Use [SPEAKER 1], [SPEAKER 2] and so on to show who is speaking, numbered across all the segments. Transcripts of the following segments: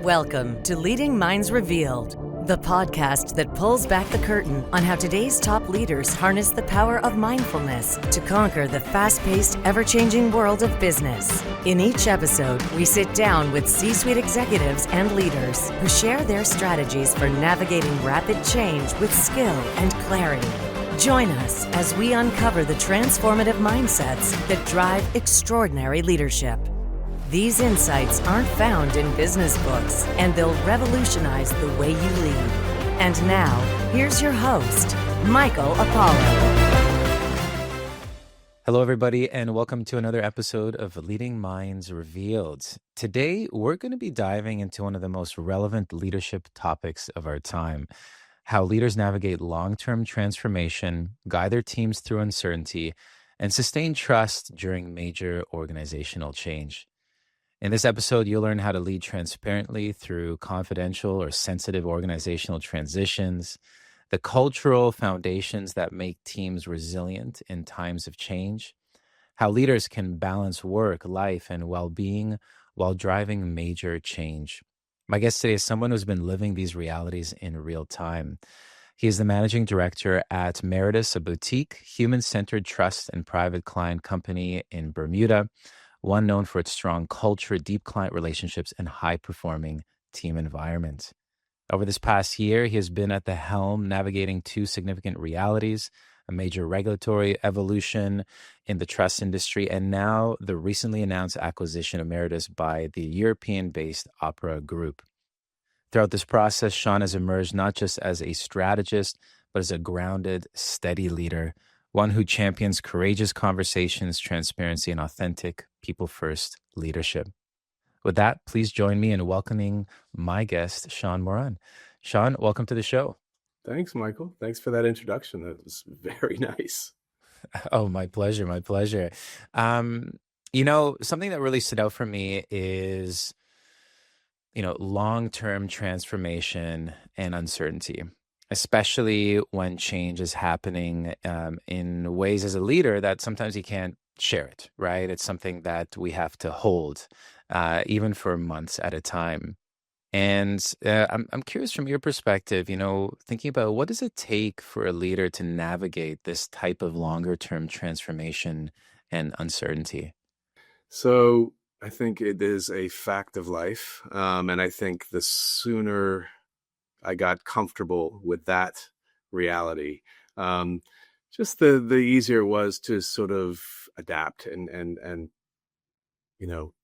[SPEAKER 1] Welcome to Leading Minds Revealed, the podcast that pulls back the curtain on how today's top leaders harness the power of mindfulness to conquer the fast-paced, ever-changing world of business. In each episode, we sit down with C-suite executives and leaders who share their strategies for navigating rapid change with skill and clarity. Join us as we uncover the transformative mindsets that drive extraordinary leadership. These insights aren't found in business books, and they'll revolutionize the way you lead. And now, here's your host, Michael Apollo.
[SPEAKER 2] Hello, everybody, and welcome to another episode of Leading Minds Revealed. Today, we're going to be diving into one of the most relevant leadership topics of our time: how leaders navigate long-term transformation, guide their teams through uncertainty, and sustain trust during major organizational change. In this episode, you'll learn how to lead transparently through confidential or sensitive organizational transitions, the cultural foundations that make teams resilient in times of change, how leaders can balance work, life, and well-being while driving major change. My guest today is someone who's been living these realities in real time. He is the managing director at Meritus, a boutique, human-centered trust and private client company in Bermuda, one known for its strong culture, deep client relationships, and high-performing team environment. Over this past year, he has been at the helm navigating two significant realities: a major regulatory evolution in the trust industry, and now the recently announced acquisition of Meritus by the European-based Opera Group. Throughout this process, Sean has emerged not just as a strategist, but as a grounded, steady leader, one who champions courageous conversations, transparency, and authentic people-first leadership. With that, please join me in welcoming my guest, Sean Moran. Sean, welcome to the show.
[SPEAKER 3] Thanks, Michael. Thanks for that introduction. That was very nice.
[SPEAKER 2] Oh, my pleasure, my pleasure. Something that really stood out for me is, long-term transformation and uncertainty, especially when change is happening in ways as a leader that sometimes you can't share it, right? It's something that we have to hold, even for months at a time. And I'm curious from your perspective, thinking about what does it take for a leader to navigate this type of longer-term transformation and uncertainty?
[SPEAKER 3] So I think it is a fact of life. And I think the sooner I got comfortable with that reality, just the easier it was to sort of adapt and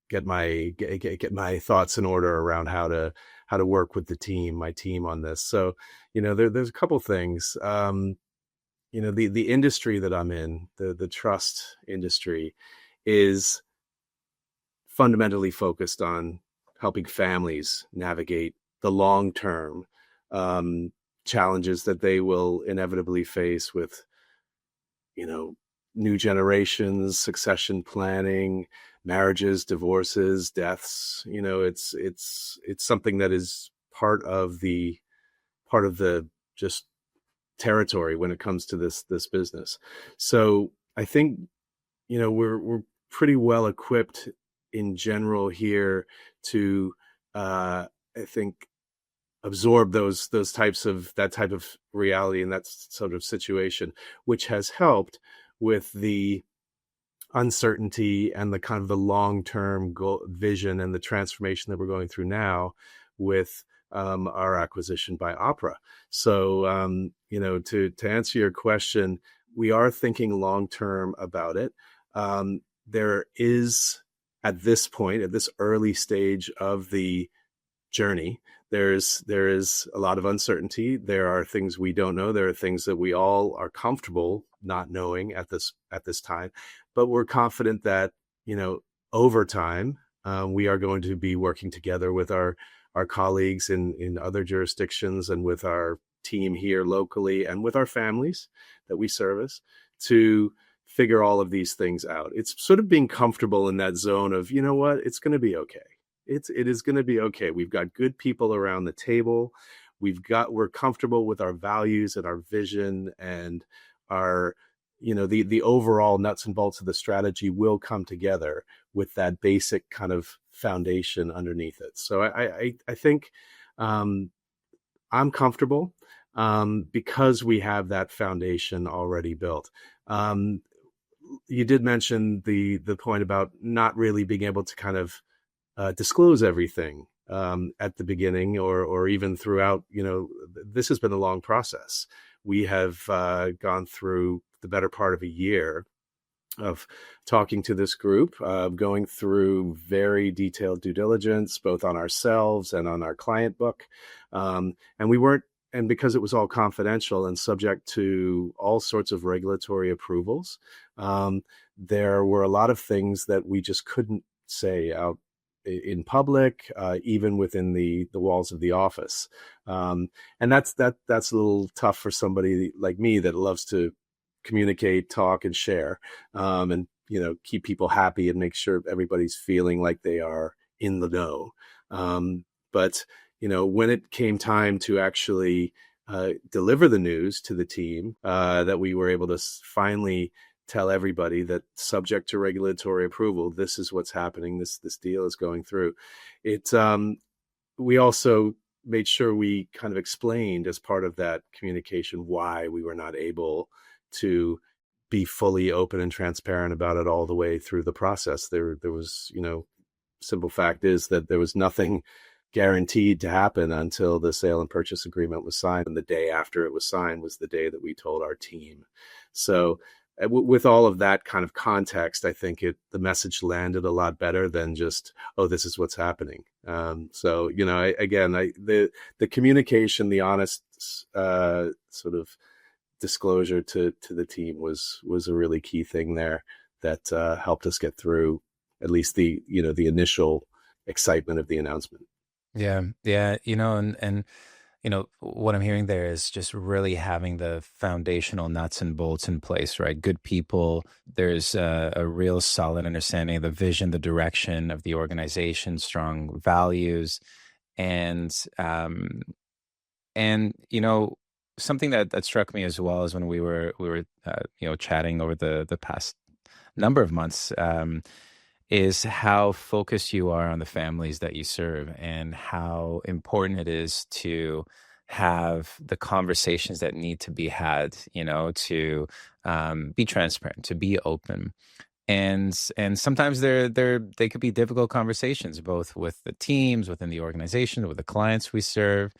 [SPEAKER 3] get my thoughts in order around how to work with my team on this. So there's a couple things. The industry that I'm in, the trust industry, is fundamentally focused on helping families navigate the long-term challenges that they will inevitably face with, new generations, succession planning, marriages, divorces, deaths. It's something that is part of the just territory when it comes to this business. So I think, we're pretty well equipped in general here to, I think, absorb that type of reality and that sort of situation, which has helped with the uncertainty and the kind of the long-term vision and the transformation that we're going through now with our acquisition by Opera. So, to answer your question, we are thinking long-term about it. There is, at this point, at this early stage of the journey, there is a lot of uncertainty. There are things we don't know. There are things that we all are comfortable not knowing at this time, but we're confident that, over time, we are going to be working together with our colleagues in other jurisdictions and with our team here locally and with our families that we service to figure all of these things out. It's sort of being comfortable in that zone of, it's going to be okay. It is going to be okay. We've got good people around the table. We're comfortable with our values and our vision and our, the overall nuts and bolts of the strategy will come together with that basic kind of foundation underneath it. So I think I'm comfortable because we have that foundation already built. You did mention the point about not really being able to kind of disclose everything at the beginning or even throughout. This has been a long process. We have gone through the better part of a year of talking to this group, going through very detailed due diligence, both on ourselves and on our client book. And because it was all confidential and subject to all sorts of regulatory approvals, there were a lot of things that we just couldn't say out in public, even within the walls of the office. And that's a little tough for somebody like me that loves to communicate, talk, and share, and keep people happy and make sure everybody's feeling like they are in the know. But when it came time to actually deliver the news to the team, that we were able to finally tell everybody that, subject to regulatory approval, this is what's happening. This deal is going through. We also made sure we kind of explained as part of that communication why we were not able to be fully open and transparent about it all the way through the process. There was, simple fact is that there was nothing guaranteed to happen until the sale and purchase agreement was signed. And the day after it was signed was the day that we told our team. So with all of that kind of context, I think the message landed a lot better than just, oh, this is what's happening. So, the communication, the honest sort of disclosure to the team was a really key thing there that helped us get through at least the initial excitement of the announcement.
[SPEAKER 2] Yeah. And what I'm hearing there is just really having the foundational nuts and bolts in place, right? Good people. There's a real solid understanding of the vision, the direction of the organization, strong values, and something that struck me as well is when we were chatting over the past number of months, is how focused you are on the families that you serve and how important it is to have the conversations that need to be had, to be transparent, to be open. And sometimes they could be difficult conversations, both with the teams, within the organization, with the clients we serve.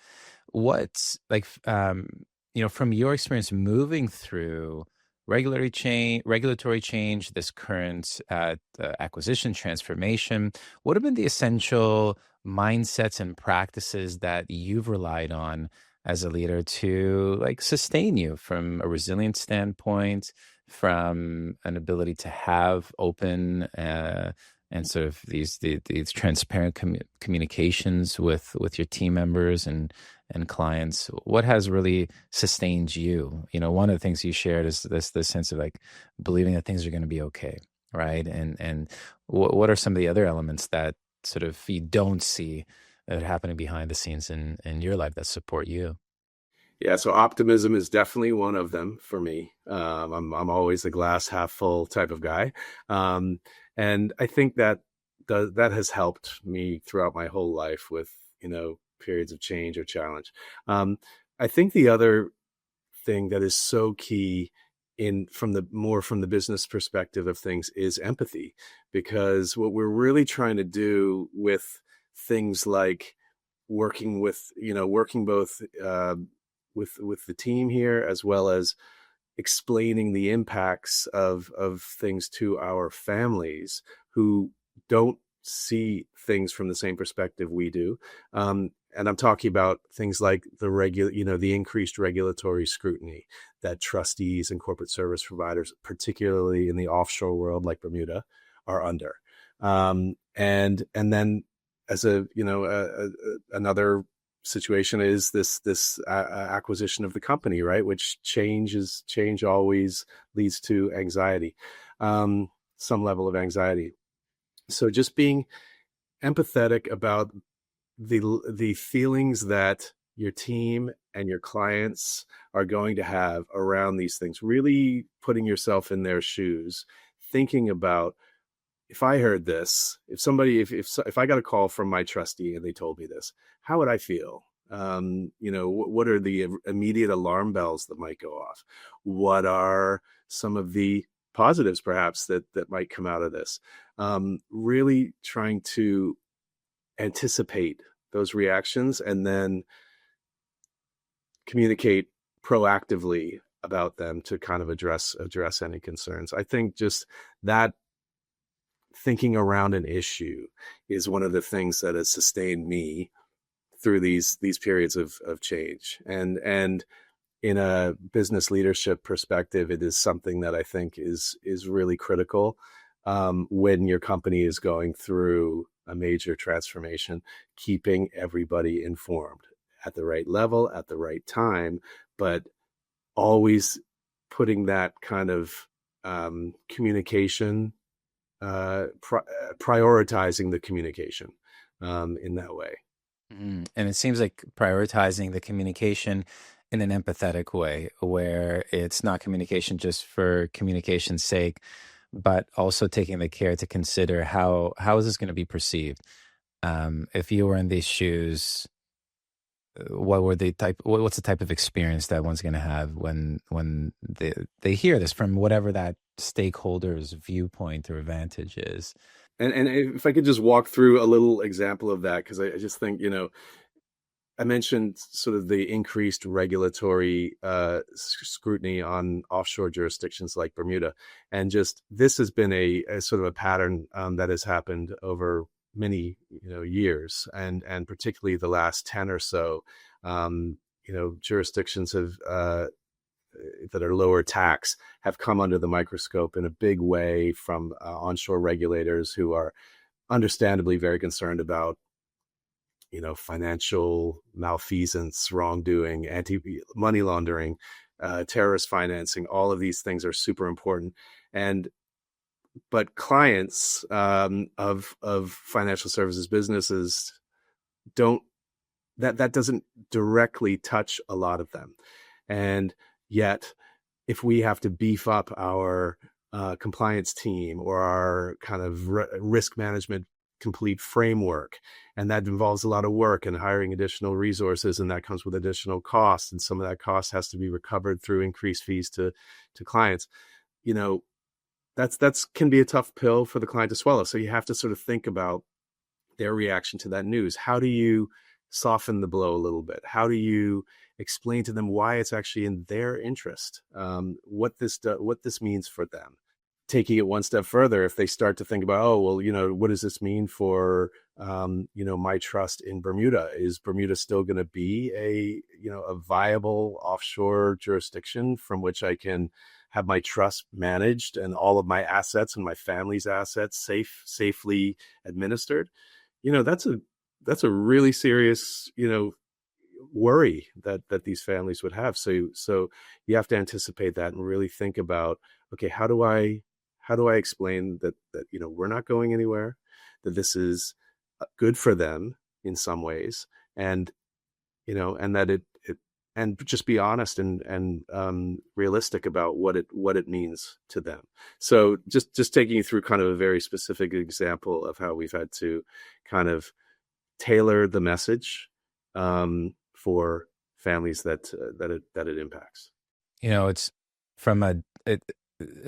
[SPEAKER 2] What's from your experience moving through regulatory change, this current acquisition transformation, what have been the essential mindsets and practices that you've relied on as a leader to sustain you from a resilient standpoint, from an ability to have open and sort of these transparent communications with your team members and clients? What has really sustained you? One of the things you shared is this sense of believing that things are going to be okay, right? And what are some of the other elements that sort of you don't see that are happening behind the scenes in your life that support you?
[SPEAKER 3] Yeah, so optimism is definitely one of them for me. I'm always the glass half full type of guy, and I think that has helped me throughout my whole life with periods of change or challenge. I think the other thing that is so key from the business perspective of things is empathy, because what we're really trying to do with things like working both with the team here, as well as explaining the impacts of things to our families who don't see things from the same perspective we do. And I'm talking about things like the increased regulatory scrutiny that trustees and corporate service providers, particularly in the offshore world like Bermuda, are under. And then as another situation is this acquisition of the company, right? Which change always leads to anxiety, some level of anxiety. So just being empathetic about the feelings that your team and your clients are going to have around these things, really putting yourself in their shoes, thinking about, if I heard this, if I got a call from my trustee and they told me this, how would I feel? What are the immediate alarm bells that might go off? What are some of the positives perhaps that might come out of this? Really trying to anticipate those reactions and then communicate proactively about them to kind of address any concerns. I think just that thinking around an issue is one of the things that has sustained me through these periods of change. And in a business leadership perspective, it is something that I think is really critical when your company is going through a major transformation, keeping everybody informed at the right level, at the right time, but always putting that kind of communication, prioritizing the communication in that way.
[SPEAKER 2] And it seems like prioritizing the communication in an empathetic way, where it's not communication just for communication's sake, but also taking the care to consider how is this going to be perceived. If you were in these shoes, what's the type of experience that one's going to have when they hear this from whatever that stakeholder's viewpoint or advantage is.
[SPEAKER 3] And if I could just walk through a little example of that, because I just think, I mentioned sort of the increased regulatory scrutiny on offshore jurisdictions like Bermuda. And just this has been a sort of a pattern that has happened over many years, and particularly the last 10 or so. Jurisdictions have that are lower tax have come under the microscope in a big way from onshore regulators who are understandably very concerned about financial malfeasance, wrongdoing, anti-money laundering, terrorist financing. All of these things are super important. But clients of financial services businesses that doesn't directly touch a lot of them. And yet, if we have to beef up our compliance team or our kind of risk management complete framework, and that involves a lot of work and hiring additional resources, and that comes with additional costs, and some of that cost has to be recovered through increased fees to clients, that's can be a tough pill for the client to swallow. So you have to sort of think about their reaction to that news. How do you soften the blow a little bit? How do you explain to them why it's actually in their interest, what this means for them? Taking it one step further, if they start to think about, what does this mean for, my trust in Bermuda? Is Bermuda still going to be a viable offshore jurisdiction from which I can have my trust managed and all of my assets and my family's assets safely administered? That's a really serious, worry that these families would have. So you have to anticipate that and really think about, okay, how do I explain that we're not going anywhere, that this is good for them in some ways, and that it and just be honest and realistic about what it means to them. So just taking you through kind of a very specific example of how we've had to kind of tailor the message for families that it impacts.
[SPEAKER 2] It's from a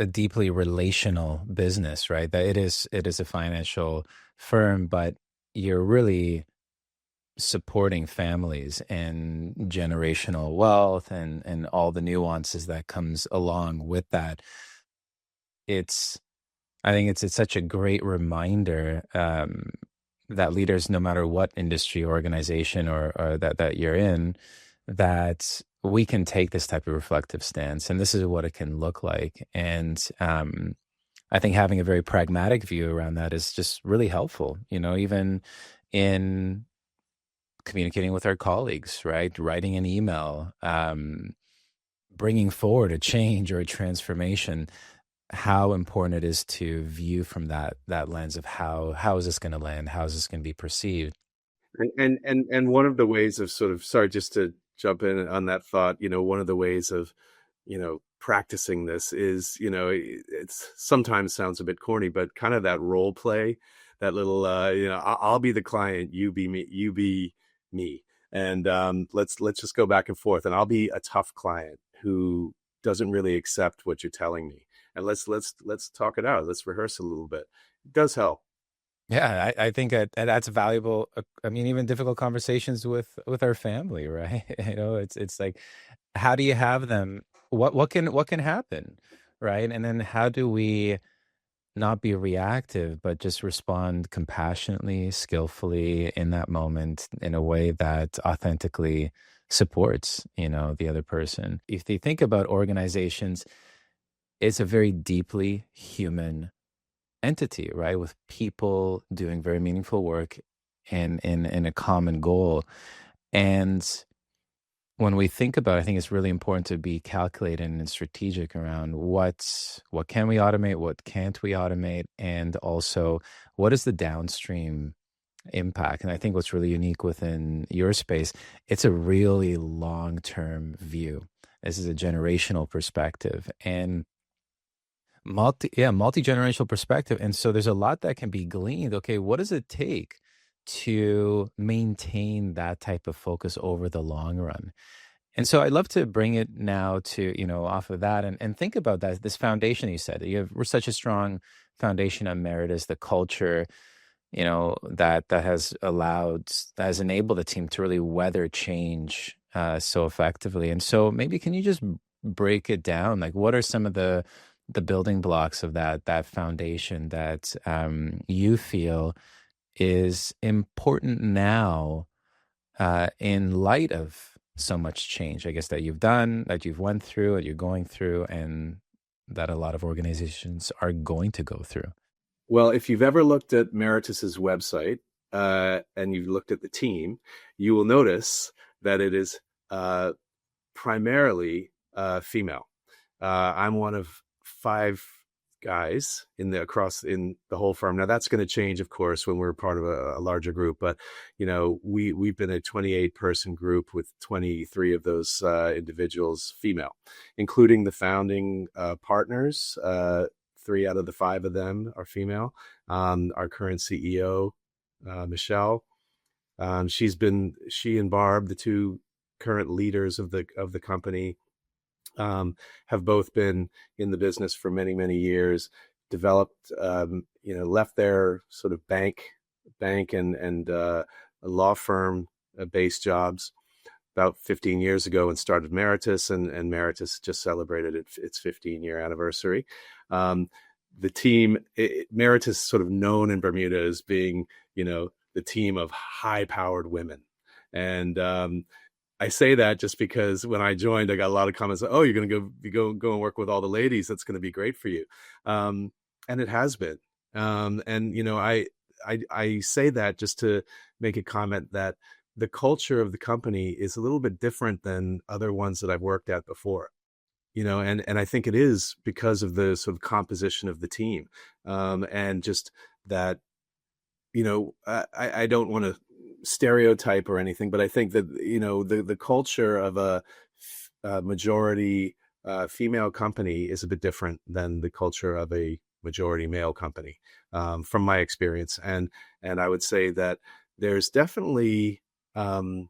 [SPEAKER 2] deeply relational business, right? That it is a financial firm, but you're really supporting families and generational wealth and all the nuances that comes along with that. I think it's such a great reminder that leaders, no matter what industry, organization, or that you're in, that we can take this type of reflective stance, and this is what it can look like. And I think having a very pragmatic view around that is just really helpful, even in communicating with our colleagues, right? Writing an email, bringing forward a change or a transformation, how important it is to view from that lens of how is this going to land? How is this going to be perceived?
[SPEAKER 3] And one of the ways of sort of, sorry, just to jump in on that thought, one of the ways of, practicing this is, it's sometimes sounds a bit corny, but kind of that role play, that little, I'll be the client, you be me, and let's just go back and forth, and I'll be a tough client who doesn't really accept what you're telling me, and let's talk it out. Let's rehearse a little bit. It does help.
[SPEAKER 2] Yeah, I think that's valuable. I mean, even difficult conversations with our family, right? It's like, how do you have them? What can happen, right? And then how do we not be reactive, but just respond compassionately, skillfully in that moment in a way that authentically supports, the other person. If you think about organizations, it's a very deeply human entity, right? With people doing very meaningful work in a common goal. And when we think about it, I think it's really important to be calculated and strategic around what can we automate, what can't we automate, and also what is the downstream impact. And I think what's really unique within your space, it's a really long-term view. This is a generational perspective and multi-generational perspective. And so there's a lot that can be gleaned. Okay, what does it take to maintain that type of focus over the long run? And so I'd love to bring it now to, off of that and think about that, this foundation you said. We're such a strong foundation on Meritus, the culture, that has enabled the team to really weather change so effectively. And so maybe can you just break it down? Like, what are some of the building blocks of that foundation that you feel is important now in light of so much change, I guess, that you've done, that you've went through, that you're going through, and that a lot of organizations are going to go through?
[SPEAKER 3] Well, if you've ever looked at Meritus's website and you've looked at the team, you will notice that it is primarily female. I'm one of 5 guys in the whole firm. Now that's going to change, of course, when we're part of a larger group. But we've been a 28-person group with 23 of those individuals female, including the founding partners. 3 out of the 5 of them are female. Our current CEO, Michelle, she and Barb, the 2 current leaders of the company, have both been in the business for many, many years, developed, left their sort of bank and law firm based jobs about 15 years ago and started Meritus, and Meritus just celebrated its 15-year anniversary. The team, Meritus is sort of known in Bermuda as being, the team of high-powered women. And I say that just because when I joined, I got a lot of comments. Oh, you're going to go and work with all the ladies. That's going to be great for you, and it has been. I say that just to make a comment that the culture of the company is a little bit different than other ones that I've worked at before. And I think it is because of the sort of composition of the team, and just that. I don't want to stereotype or anything, but I think that the culture of a majority female company is a bit different than the culture of a majority male company, from my experience. And I would say that there's definitely the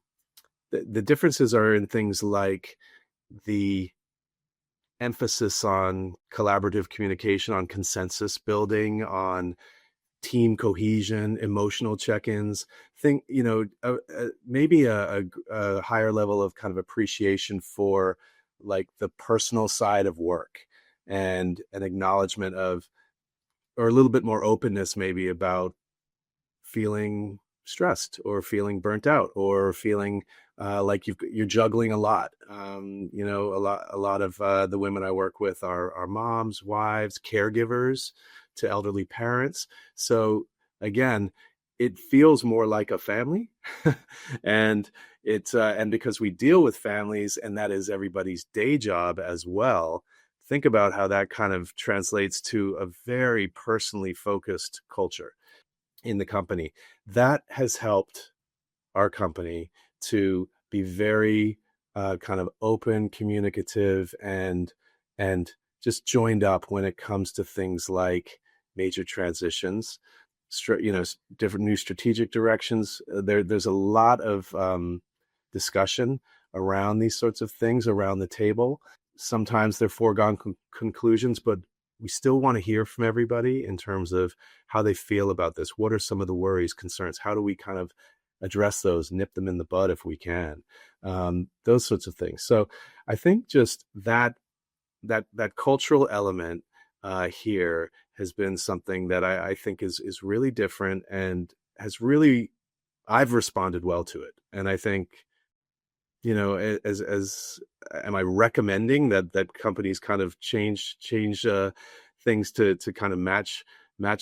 [SPEAKER 3] differences are in things like the emphasis on collaborative communication, on consensus building, on team cohesion, emotional check-ins, maybe a higher level of kind of appreciation for like the personal side of work, and an acknowledgement of, or a little bit more openness maybe about feeling stressed or feeling burnt out or feeling like you're juggling a lot. A lot of the women I work with are moms, wives, caregivers to elderly parents. So again, it feels more like a family, and and because we deal with families, and that is everybody's day job as well. Think about how that kind of translates to a very personally focused culture in the company. That has helped our company to be very kind of open, communicative, and just joined up when it comes to things like major transitions, different new strategic directions. There's a lot of discussion around these sorts of things around the table. Sometimes they're foregone conclusions, but we still want to hear from everybody in terms of how they feel about this. What are some of the worries, concerns? How do we kind of address those, nip them in the bud if we can? Those sorts of things. So I think just that cultural element here has been something that I think is really different and has really, I've responded well to it. And I think, as am I recommending that companies kind of change things to kind of match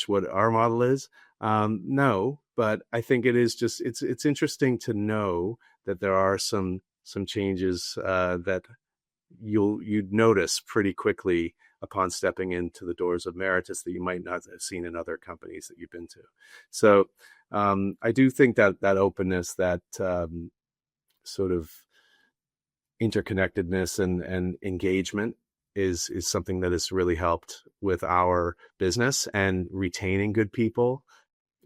[SPEAKER 3] what our model is? No, but I think it is just, it's interesting to know that there are some changes that you'd notice pretty quickly upon stepping into the doors of Meritus that you might not have seen in other companies that you've been to. So I do think that openness, that sort of interconnectedness and engagement is something that has really helped with our business and retaining good people.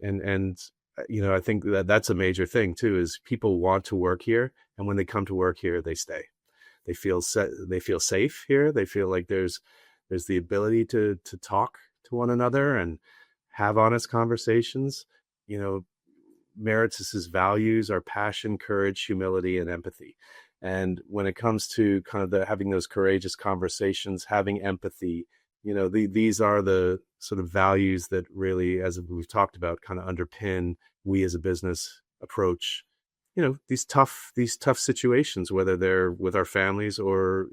[SPEAKER 3] And I think that's a major thing too, is people want to work here, and when they come to work here, they stay. They feel safe here. They feel like there's the ability to talk to one another and have honest conversations. Meritus's values are passion, courage, humility, and empathy. And when it comes to kind of having those courageous conversations, having empathy, these are the sort of values that really, as we've talked about, kind of underpin we as a business approach these tough situations, whether they're with our families or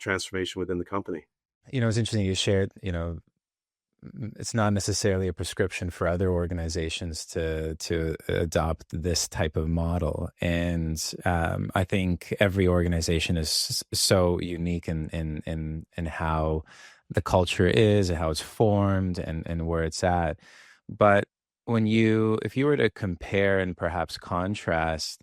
[SPEAKER 3] transformation within the company.
[SPEAKER 2] It's interesting you shared, it's not necessarily a prescription for other organizations to adopt this type of model. And I think every organization is so unique in how the culture is and how it's formed and where it's at. But if you were to compare and perhaps contrast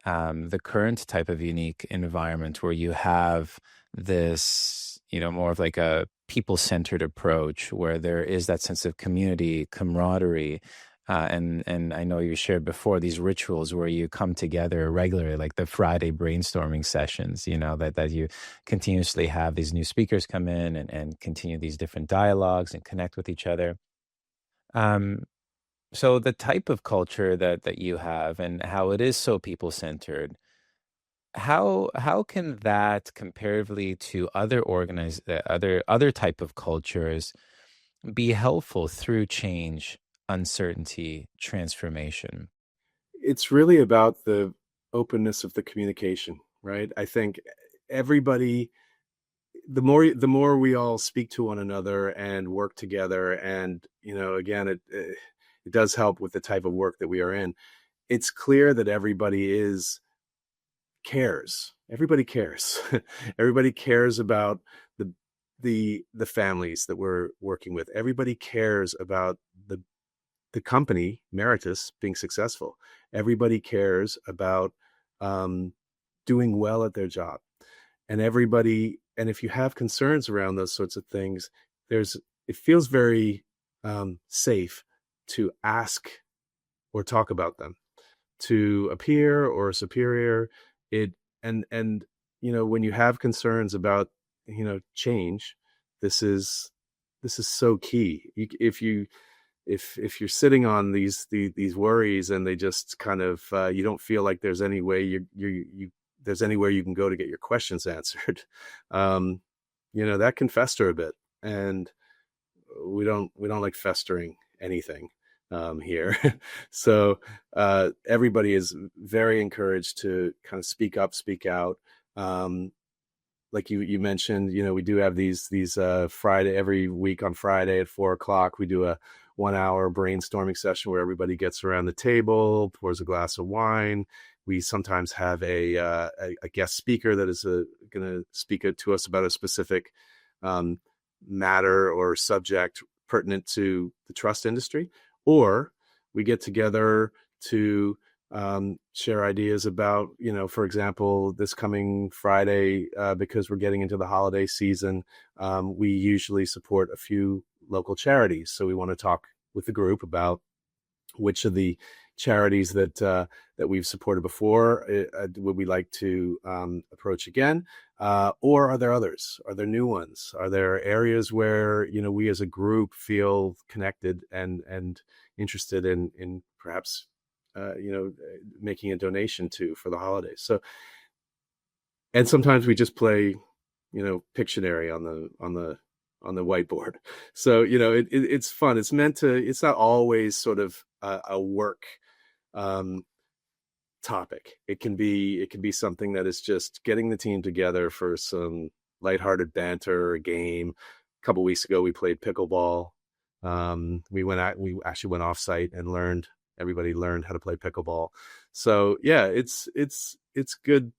[SPEAKER 2] the current type of unique environment where you have this, more of like a people-centered approach where there is that sense of community, camaraderie, and I know you shared before these rituals where you come together regularly, like the Friday brainstorming sessions, that you continuously have these new speakers come in and continue these different dialogues and connect with each other. So the type of culture that you have and how it is so people-centered, how can that comparatively to other type of cultures be helpful through change, uncertainty, transformation?
[SPEAKER 3] It's really about the openness of the communication, right? I think everybody, the more we all speak to one another and work together, and again, it does help with the type of work that we are in. It's clear that everybody cares. Everybody cares. Everybody cares about the families that we're working with. Everybody cares about the company, Meritus, being successful. Everybody cares about doing well at their job. And if you have concerns around those sorts of things, it feels very safe to ask or talk about them to a peer or a superior. And when you have concerns about change, this is so key. If you're sitting on these worries and they just kind of you don't feel like there's any way there's anywhere you can go to get your questions answered, that can fester a bit, and we don't like festering anything here. So everybody is very encouraged to kind of speak up, speak out. Like you mentioned, we do have these Friday, every week on Friday at 4:00, we do a 1-hour brainstorming session where everybody gets around the table, pours a glass of wine. We sometimes have a guest speaker that is going to speak to us about a specific matter or subject pertinent to the trust industry, or we get together to share ideas about, for example, this coming Friday, because we're getting into the holiday season, we usually support a few local charities. So we want to talk with the group about which of the charities that we've supported before would we like to approach again, or are there others? Are there new ones? Are there areas where we as a group feel connected and interested in perhaps making a donation to for the holidays? So, and sometimes we just play Pictionary on the whiteboard. So it's fun. It's meant to. It's not always sort of a work topic. It can be something that is just getting the team together for some lighthearted banter, a game. A couple weeks ago, we played pickleball. We actually went off site and everybody learned how to play pickleball. So yeah, it's good.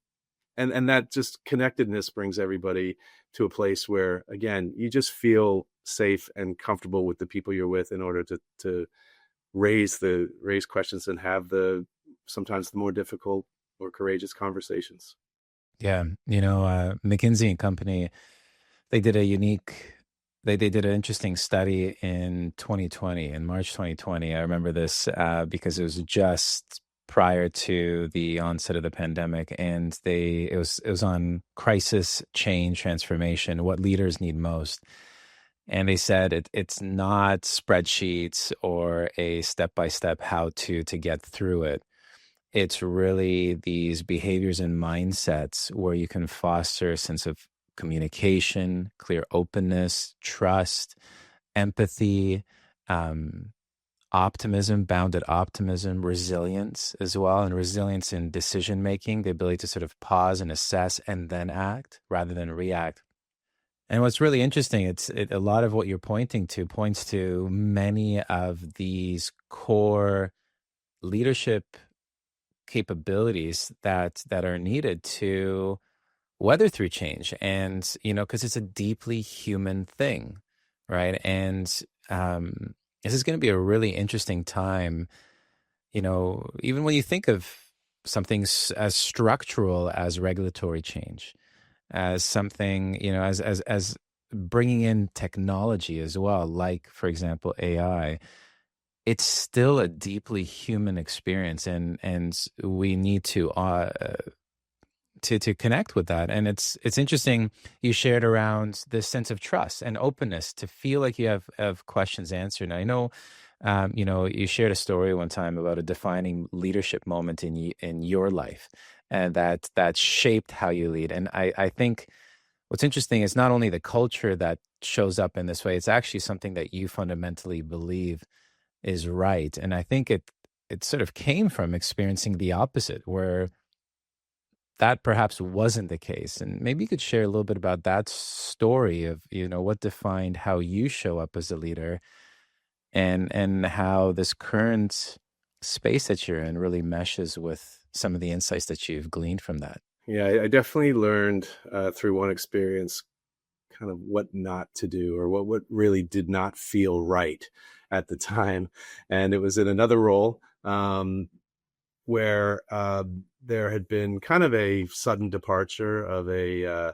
[SPEAKER 3] And that just connectedness brings everybody to a place where, again, you just feel safe and comfortable with the people you're with in order to raise questions and have sometimes the more difficult or courageous conversations.
[SPEAKER 2] Yeah. McKinsey and Company, they did they did an interesting study in 2020, in March 2020. I remember this because it was just prior to the onset of the pandemic, and it was on crisis, change, transformation, what leaders need most. And they said it's not spreadsheets or a step-by-step how-to get through it. It's really these behaviors and mindsets where you can foster a sense of communication, clear openness, trust, empathy, optimism, bounded optimism, resilience as well, and resilience in decision making, the ability to sort of pause and assess and then act rather than react. And what's really interesting, a lot of what you're pointing to points to many of these core leadership capabilities that are needed to weather through change. And because it's a deeply human thing, right? And this is going to be a really interesting time, even when you think of something as structural as regulatory change, as something, as bringing in technology as well, like, for example, AI. It's still a deeply human experience, and we need to connect with that. And it's interesting you shared around this sense of trust and openness to feel like you have questions answered. And I know, you shared a story one time about a defining leadership moment in your life, and that shaped how you lead. And I think what's interesting is not only the culture that shows up in this way, it's actually something that you fundamentally believe is right. And I think it sort of came from experiencing the opposite, where that perhaps wasn't the case. And maybe you could share a little bit about that story of, what defined how you show up as a leader, and how this current space that you're in really meshes with some of the insights that you've gleaned from that.
[SPEAKER 3] Yeah, I definitely learned through one experience kind of what not to do, or what really did not feel right at the time. And it was in another role where there had been kind of a sudden departure of a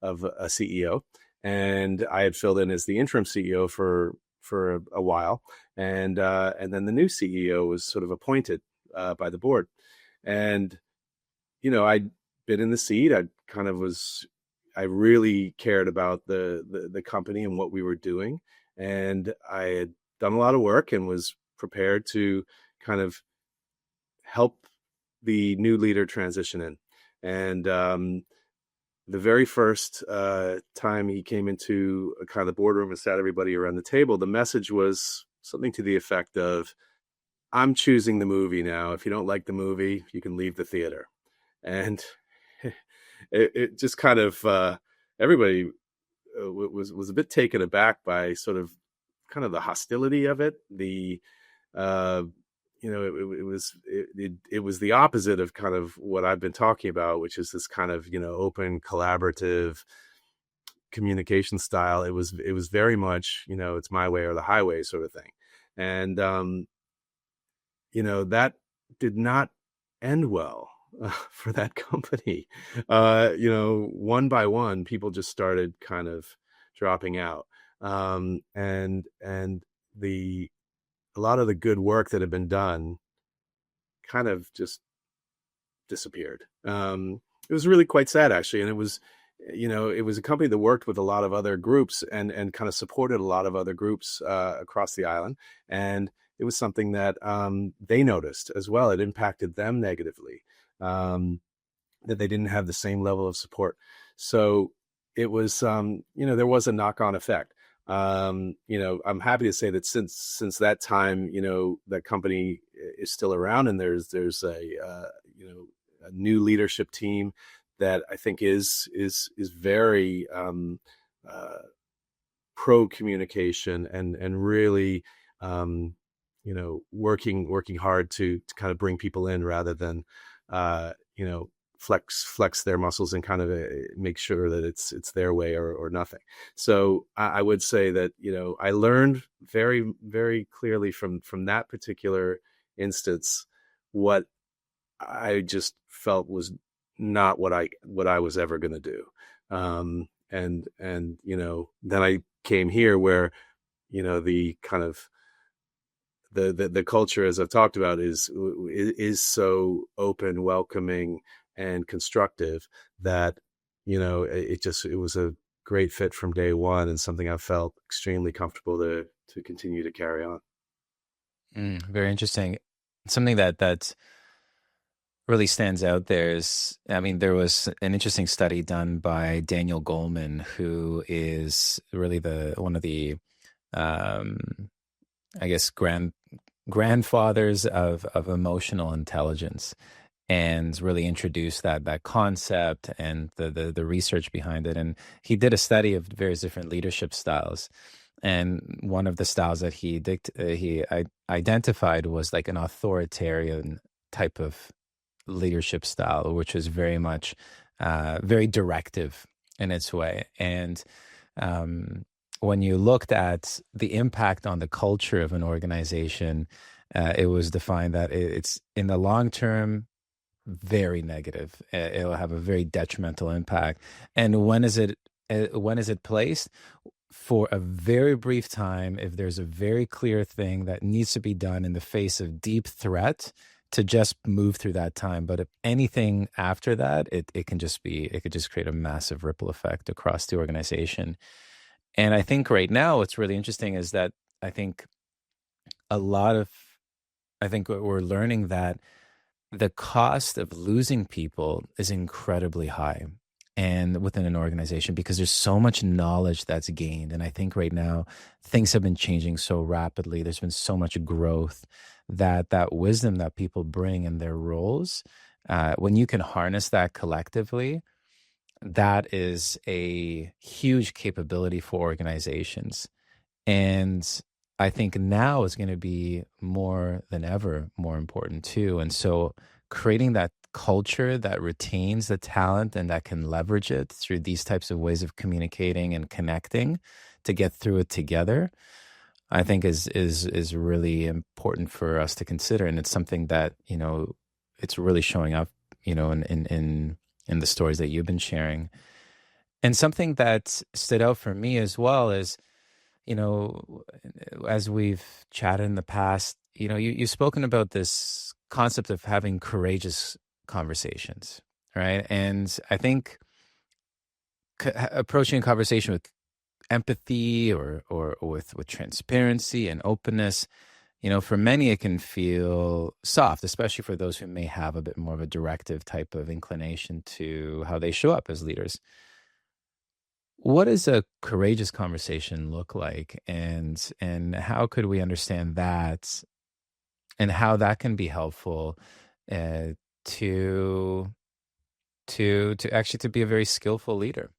[SPEAKER 3] CEO, and I had filled in as the interim CEO for a while, and then the new CEO was sort of appointed by the board, and I'd been in the seat. I really cared about the company and what we were doing, and I had done a lot of work and was prepared to kind of help the new leader transition in. And the very first time he came into a kind of the boardroom and sat everybody around the table, the message was something to the effect of, "I'm choosing the movie now. If you don't like the movie, you can leave the theater." And it just kind of everybody was a bit taken aback by sort of kind of the hostility of it. It was the opposite of kind of what I've been talking about, which is this kind of open, collaborative communication style. It was very much it's my way or the highway sort of thing, and that did not end well for that company. One by one, people just started kind of dropping out, and the a lot of the good work that had been done kind of just disappeared. It was really quite sad, actually, and it was a company that worked with a lot of other groups and kind of supported a lot of other groups across the island, and it was something that they noticed as well. It impacted them negatively, that they didn't have the same level of support. So it was, there was a knock-on effect. I'm happy to say that since that time, that company is still around, and there's a new leadership team that I think is very pro communication and really working hard to kind of bring people in rather than flex their muscles and kind of make sure that it's their way or nothing. So I would say that I learned very, very clearly from that particular instance what I just felt was not what I was ever going to do. And then I came here where the kind of the culture, as I've talked about, is so open, welcoming, and constructive that it was a great fit from day one, and something I felt extremely comfortable to continue to carry on.
[SPEAKER 2] Very interesting. Something that really stands out there is, I mean, there was an interesting study done by Daniel Goleman, who is really one of the, I guess, grandfathers of emotional intelligence, and really introduced that concept and the research behind it. And he did a study of various different leadership styles. And one of the styles that he identified was like an authoritarian type of leadership style, which is very much very directive in its way. And when you looked at the impact on the culture of an organization, it was defined that it's in the long term very negative. It'll have a very detrimental impact. And when is it placed? For a very brief time, if there's a very clear thing that needs to be done in the face of deep threat, to just move through that time. But if anything after that, it could just create a massive ripple effect across the organization. And I think right now what's really interesting is that I think we're learning that the cost of losing people is incredibly high and within an organization, because there's so much knowledge that's gained. And I think right now things have been changing so rapidly. There's been so much growth that wisdom that people bring in their roles, when you can harness that collectively, that is a huge capability for organizations. And I think now is going to be more than ever more important too. And so creating that culture that retains the talent and that can leverage it through these types of ways of communicating and connecting to get through it together, I think is really important for us to consider. And it's something that, it's really showing up, in the stories that you've been sharing. And something that stood out for me as well is, as we've chatted in the past, you've spoken about this concept of having courageous conversations, right? And I think approaching a conversation with empathy or with transparency and openness, for many it can feel soft, especially for those who may have a bit more of a directive type of inclination to how they show up as leaders. What does a courageous conversation look like, and how could we understand that, and how that can be helpful to actually to be a very skillful leader?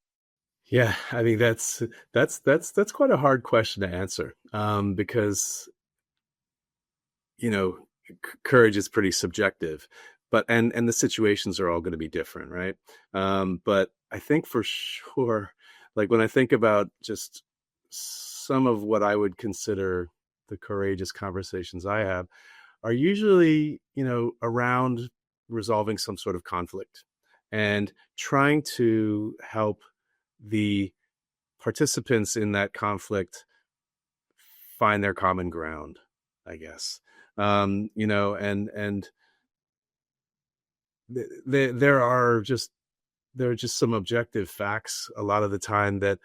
[SPEAKER 3] Yeah, I mean that's quite a hard question to answer, because courage is pretty subjective, but and the situations are all going to be different, right? But I think for sure, like when I think about just some of what I would consider the courageous conversations I have are usually, around resolving some sort of conflict and trying to help the participants in that conflict find their common ground, I guess. And there are just some objective facts a lot of the time that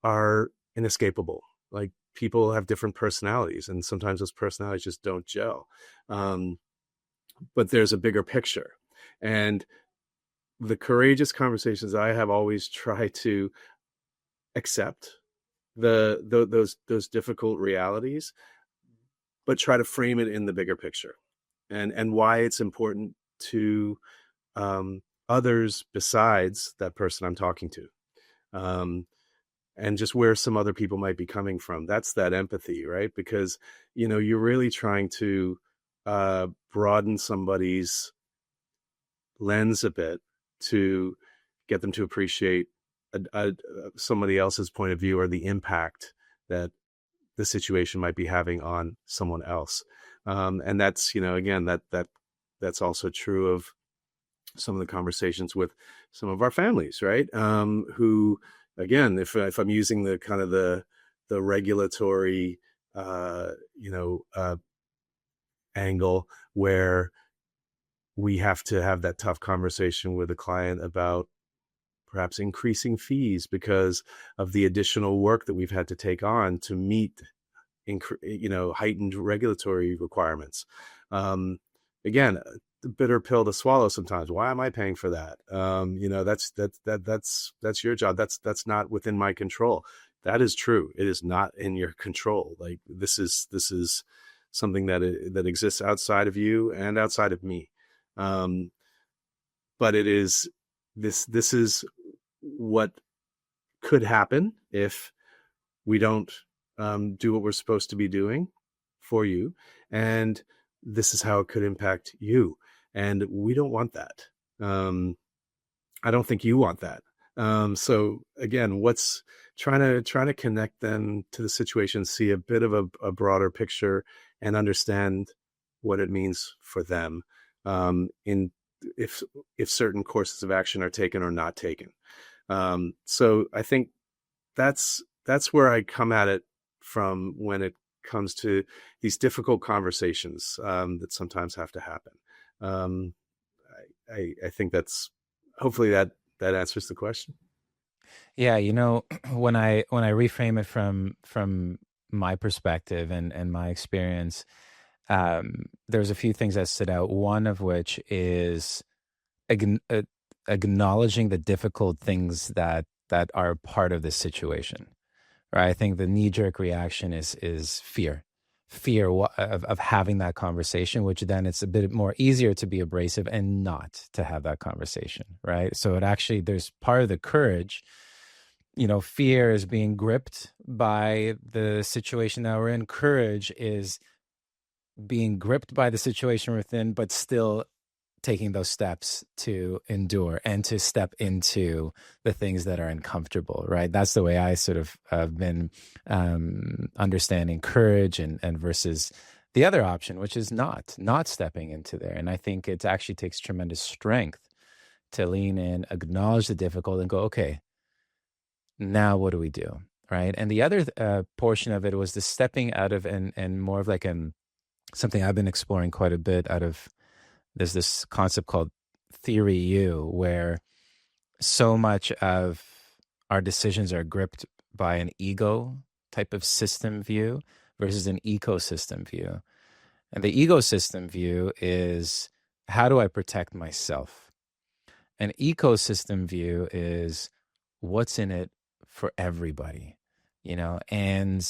[SPEAKER 3] are inescapable. Like, people have different personalities, and sometimes those personalities just don't gel. But there's a bigger picture, and the courageous conversations I have always tried to accept those difficult realities, but try to frame it in the bigger picture, and why it's important to others besides that person I'm talking to, and just where some other people might be coming from. That's that empathy, right? Because you're really trying to broaden somebody's lens a bit to get them to appreciate somebody else's point of view, or the impact that the situation might be having on someone else. And that's, again, that's also true of some of the conversations with some of our families, right? Who, again, if I'm using the kind of the regulatory, angle, where we have to have that tough conversation with a client about perhaps increasing fees because of the additional work that we've had to take on to meet, heightened regulatory requirements. Again, the bitter pill to swallow sometimes. Why am I paying for that? That's your job. That's not within my control. That is true. It is not in your control. Like, this is something that exists outside of you and outside of me. But it is this is what could happen if we don't do what we're supposed to be doing for you, and this is how it could impact you, and we don't want that. I don't think you want that. So again, what's trying to connect them to the situation, see a bit of a broader picture, and understand what it means for them, in if certain courses of action are taken or not taken. So I think that's where I come at it from when it comes to these difficult conversations that sometimes have to happen. I think that's, hopefully that answers the question.
[SPEAKER 2] Yeah, when I reframe it from my perspective and my experience, there's a few things that stood out. One of which is acknowledging the difficult things that are part of this situation. Right? I think the knee-jerk reaction is fear of having that conversation, which then it's a bit more easier to be abrasive and not to have that conversation, right? So there's part of the courage. Fear is being gripped by the situation that we're in. Courage is being gripped by the situation within, but still taking those steps to endure and to step into the things that are uncomfortable, right? That's the way I sort of have been understanding courage and versus the other option, which is not stepping into there. And I think it actually takes tremendous strength to lean in, acknowledge the difficult, and go, okay, now what do we do, right? And the other portion of it was the stepping out of and more of like something I've been exploring quite a bit there's this concept called theory U, where so much of our decisions are gripped by an ego type of system view versus an ecosystem view. And the ecosystem view is, how do I protect myself? An ecosystem view is, what's in it for everybody, And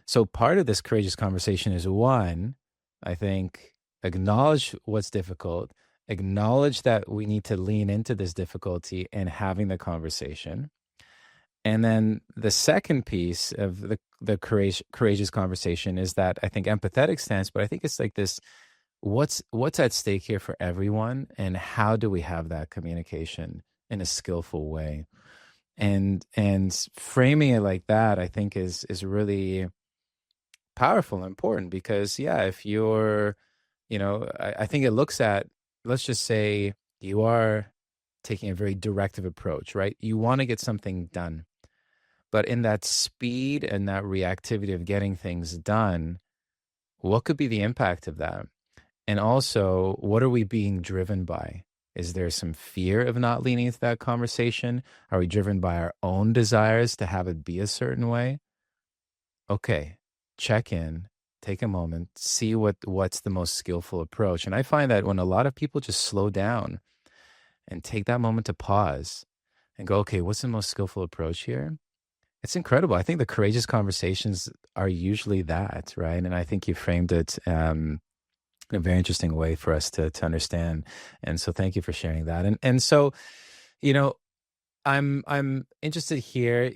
[SPEAKER 2] so part of this courageous conversation is, one, I think, acknowledge what's difficult, acknowledge that we need to lean into this difficulty and having the conversation. And then the second piece of the courageous conversation is that, I think, empathetic stance, but I think it's like this, what's at stake here for everyone, and how do we have that communication in a skillful way? And framing it like that, I think is really powerful and important, because if you're, I think it looks at let's just say you are taking a very directive approach, right? You want to get something done, but in that speed and that reactivity of getting things done, what could be the impact of that? And also, what are we being driven by? Is there some fear of not leaning into that conversation? Are we driven by our own desires to have it be a certain way? Okay, check in, take a moment, see what's the most skillful approach. And I find that when a lot of people just slow down and take that moment to pause and go, okay, what's the most skillful approach here? It's incredible. I think the courageous conversations are usually that, right? And I think you framed it in a very interesting way for us to understand. And so thank you for sharing that. And so, you know, I'm interested here.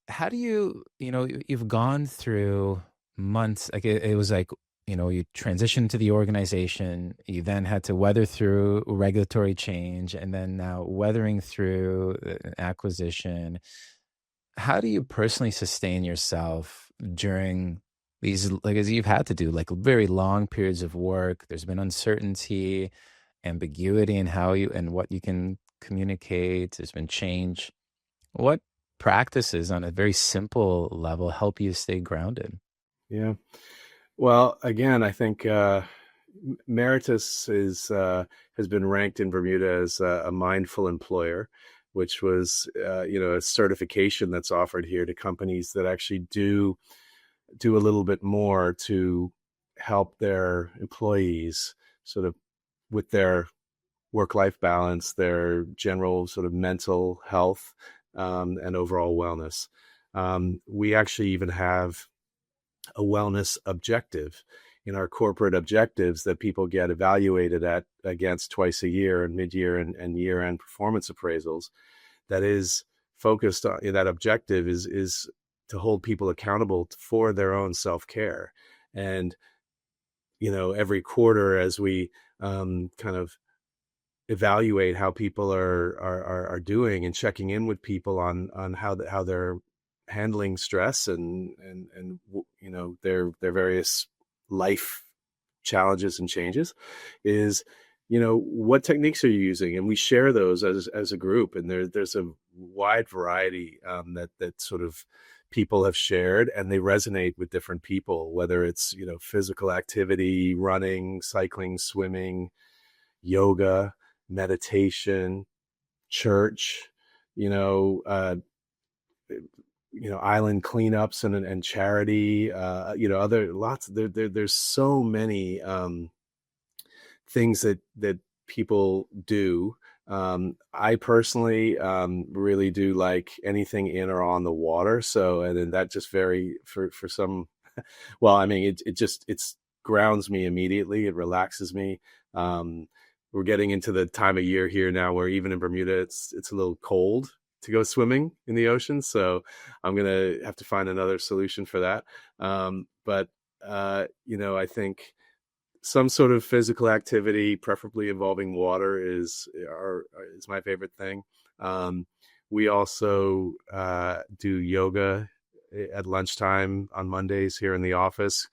[SPEAKER 2] How do you, you've gone through months, like it was like, you transitioned to the organization, you then had to weather through regulatory change, and then now weathering through acquisition. How do you personally sustain yourself during these, like, as you've had to do, like very long periods of work? There's been uncertainty, ambiguity in how you and what you can communicate. There's been change. What practices on a very simple level help you stay grounded?
[SPEAKER 3] Yeah. Well, again, I think Meritus has been ranked in Bermuda as a mindful employer, which was a certification that's offered here to companies that actually do a little bit more to help their employees sort of with their work-life balance, their general sort of mental health, and overall wellness. We actually even have a wellness objective in our corporate objectives that people get evaluated against twice a year and mid-year and year-end performance appraisals. That is focused on that objective is to hold people accountable for their own self-care. And every quarter, as we kind of evaluate how people are doing and checking in with people on how they're handling stress and their various life challenges and changes, is what techniques are you using? And we share those as a group, and there's a wide variety that sort of people have shared, and they resonate with different people, whether it's physical activity, running, cycling, swimming, yoga, meditation, church, island cleanups and charity, other lots. There's so many things that people do. I personally really do like anything in or on the water. So, and then that just for some, well, I mean, it's grounds me immediately. It relaxes me. We're getting into the time of year here now where even in Bermuda, it's a little cold to go swimming in the ocean. So I'm going to have to find another solution for that. But I think some sort of physical activity, preferably involving water, is my favorite thing. We also do yoga at lunchtime on Mondays here in the office.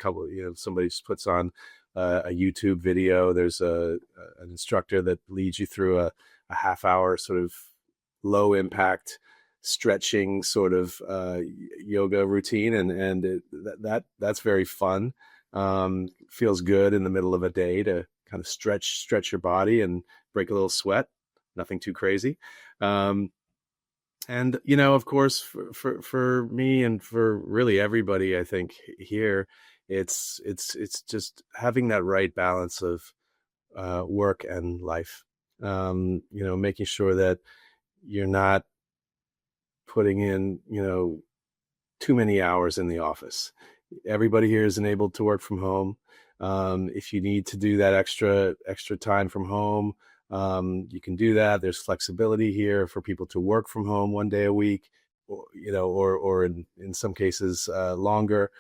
[SPEAKER 3] Somebody just puts on a YouTube video. There's an instructor that leads you through a half hour sort of low impact stretching sort of yoga routine, and that's very fun. Feels good in the middle of a day to kind of stretch your body and break a little sweat. Nothing too crazy. And of course, for me and for really everybody, I think here, it's just having that right balance of work and life. Making sure that you're not putting in too many hours in the office. Everybody here is enabled to work from home. If you need to do that extra time from home, you can do that. There's flexibility here for people to work from home one day a week, or in some cases longer.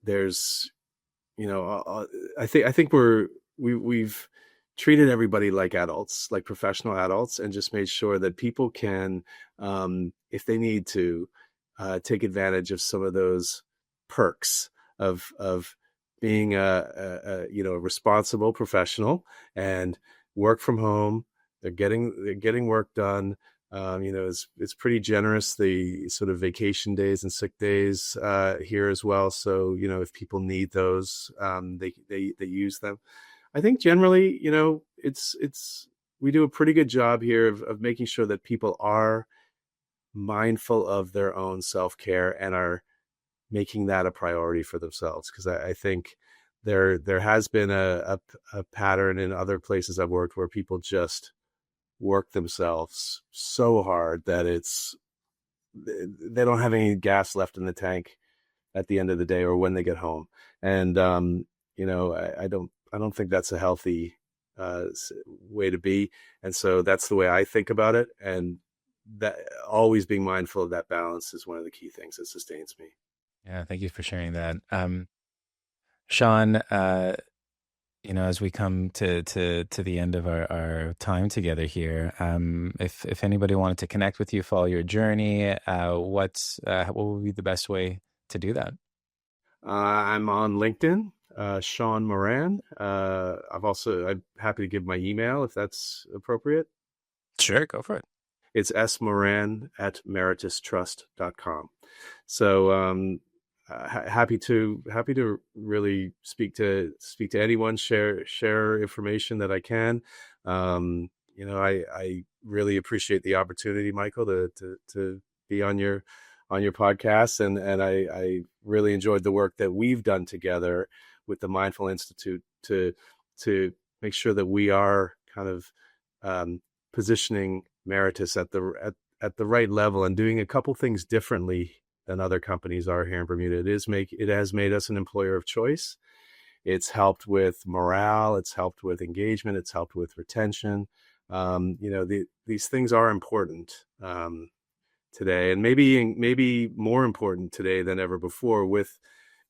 [SPEAKER 3] There's, I think we've treated everybody like adults, like professional adults, and just made sure that people can, if they need to, take advantage of some of those perks of being a responsible professional and work from home. They're getting work done. It's pretty generous, the sort of vacation days and sick days here as well. So, if people need those, they use them. I think generally, we do a pretty good job here of making sure that people are mindful of their own self-care and are making that a priority for themselves. Because I think there has been a pattern in other places I've worked where people just work themselves so hard that they don't have any gas left in the tank at the end of the day or when they get home. And I don't think that's a healthy way to be. And so that's the way I think about it. And that always being mindful of that balance is one of the key things that sustains me.
[SPEAKER 2] Yeah, thank you for sharing that. Sean, as we come to the end of our time together here, if anybody wanted to connect with you, follow your journey, what would be the best way to do that?
[SPEAKER 3] I'm on LinkedIn, Sean Moran. I'm happy to give my email if that's appropriate.
[SPEAKER 2] Sure, go for it.
[SPEAKER 3] It's smoran@meritustrust.com. So happy to really speak to anyone, share information that I can. I really appreciate the opportunity, Michael, to be on your podcast, and I really enjoyed the work that we've done together with the Mindful Institute to make sure that we are kind of positioning Meritus at the right level and doing a couple things differently than other companies are here in Bermuda. It has made us an employer of choice. It's helped with morale. It's helped with engagement. It's helped with retention. These things are important today, and maybe more important today than ever before with,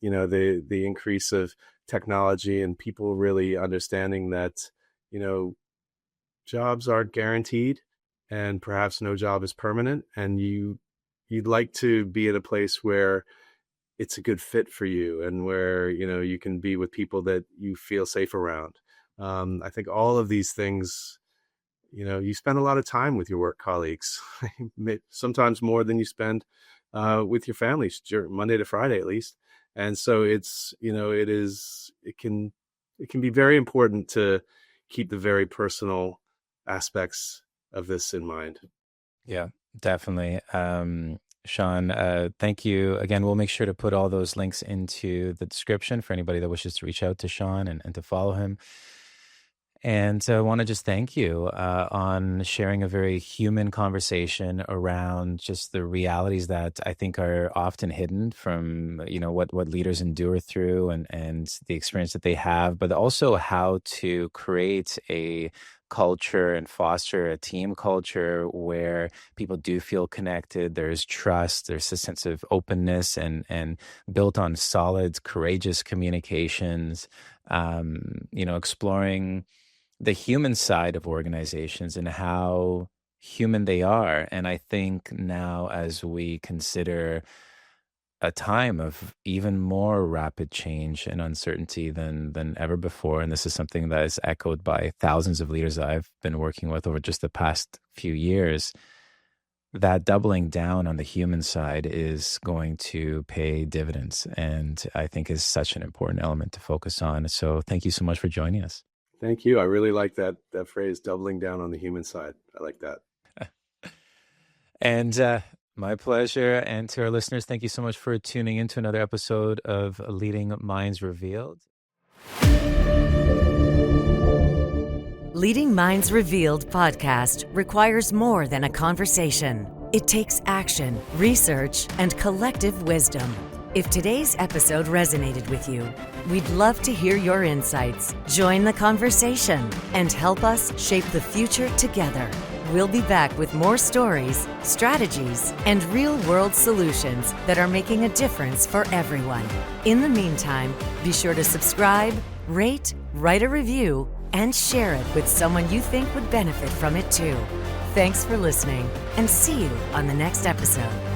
[SPEAKER 3] the increase of technology and people really understanding that, jobs aren't guaranteed and perhaps no job is permanent, and you'd like to be at a place where it's a good fit for you and where, you can be with people that you feel safe around. I think all of these things, you spend a lot of time with your work colleagues, sometimes more than you spend with your families, Monday to Friday, at least. And so it can be very important to keep the very personal aspects of this in mind.
[SPEAKER 2] Yeah, definitely. Sean, thank you again. We'll make sure to put all those links into the description for anybody that wishes to reach out to Sean and to follow him. And I want to just thank you on sharing a very human conversation around just the realities that I think are often hidden from, what leaders endure through and the experience that they have, but also how to create a culture and foster a team culture where people do feel connected. There's trust, there's a sense of openness and built on solid, courageous communications, exploring the human side of organizations and how human they are. And I think now, as we consider a time of even more rapid change and uncertainty than ever before, and this is something that is echoed by thousands of leaders that I've been working with over just the past few years, that doubling down on the human side is going to pay dividends, and I think is such an important element to focus on. So thank you so much for joining us.
[SPEAKER 3] Thank you. I really like that phrase, doubling down on the human side. I like that.
[SPEAKER 2] And my pleasure. And to our listeners, thank you so much for tuning in to another episode of Leading Minds Revealed.
[SPEAKER 1] Leading Minds Revealed podcast requires more than a conversation. It takes action, research, and collective wisdom. If today's episode resonated with you, we'd love to hear your insights. Join the conversation and help us shape the future together. We'll be back with more stories, strategies, and real-world solutions that are making a difference for everyone. In the meantime, be sure to subscribe, rate, write a review, and share it with someone you think would benefit from it too. Thanks for listening, and see you on the next episode.